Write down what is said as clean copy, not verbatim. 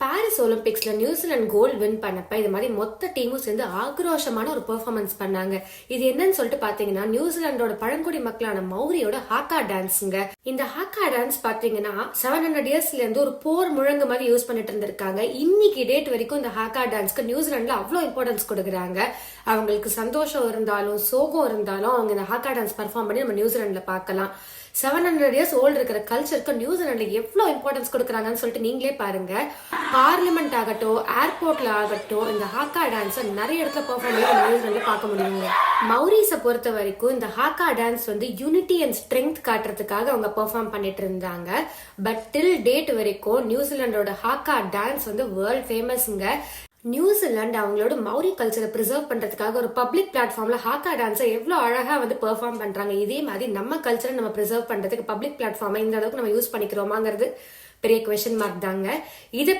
Paris ஒலிம்பிக்ஸ்ல New Zealand gold win பண்ணப்ப இது மாதிரி மொத்த டீமும் சேர்ந்து ஆக்ரோஷமான ஒரு பெர்ஃபார்மன்ஸ் பண்ணாங்க. இது என்னன்னு சொல்லிட்டு பாத்தீங்கன்னா நியூசிலாண்டோட பழங்குடி மக்களான மௌரியோட ஹாக்கா டான்ஸ்ங்க. இந்த ஹாக்கா டான்ஸ் பாத்தீங்கன்னா 700 இயர்ஸ்ல இருந்து ஒரு போர் முழங்கு மாதிரி யூஸ் பண்ணிட்டு இருந்திருக்காங்க. இன்னைக்கு டேட் வரைக்கும் இந்த ஹாக்கா டான்ஸ்க்கு நியூசிலாந்துல அவ்வளவு இம்பார்ட்டன்ஸ் கொடுக்குறாங்க. அவங்களுக்கு சந்தோஷம் இருந்தாலும் சோகம் இருந்தாலும் அவங்க இந்த ஹாக்கா டான்ஸ் பெர்ஃபார்ம் பண்ணி நம்ம நியூசிலாந்துல பார்க்கலாம். 700 இயர்ஸ் ஓல்டு இருக்கிற கல்ச்சருக்கு நியூசிலாந்துல எவ்வளவு இம்பார்ட்டன்ஸ் கொடுக்குறாங்கன்னு சொல்லிட்டு நீங்களே பாருங்க. பார்லிமெண்ட் ஆகட்டும், ஏர்போர்ட்ல ஆகட்டும், இந்த ஹாக்கா டான்ஸ் நிறைய இடத்துல பெர்ஃபார்ம் பண்ணி நியூசிலாந்துல பார்க்க முடியுங்க. மௌரிஸை பொறுத்த வரைக்கும் இந்த Hakka dance unity and strength காட்டுறதுக்காக அவங்க பெர்ஃபார்ம் பண்ணிட்டு இருந்தாங்க. பட் டில் டேட் வரைக்கும் நியூசிலாண்டோட ஹாக்கா டான்ஸ் வேர்ல்ட் ஃபேமஸ்ங்க. நியூசிலாந்து அவங்களோட மௌரி கல்ச்சரை ப்ரிசர்வ் பண்றதுக்காக ஒரு பப்ளிக் பிளாட்ஃபார்ம்ல ஹாக்கா டான்ஸை எவ்வளவு அழகா பெர்ஃபார்ம் பண்றாங்க. இதே மாதிரி நம்ம கல்ச்சரை நம்ம ப்ரிசர்வ் பண்றதுக்கு பப்ளிக் பிளாட்ஃபார்மை இந்த அளவுக்கு நம்ம யூஸ் பண்ணிக்கிறோமாங்கிறது பெரிய குவெஸ்சன் மார்க் தாங்க. இதை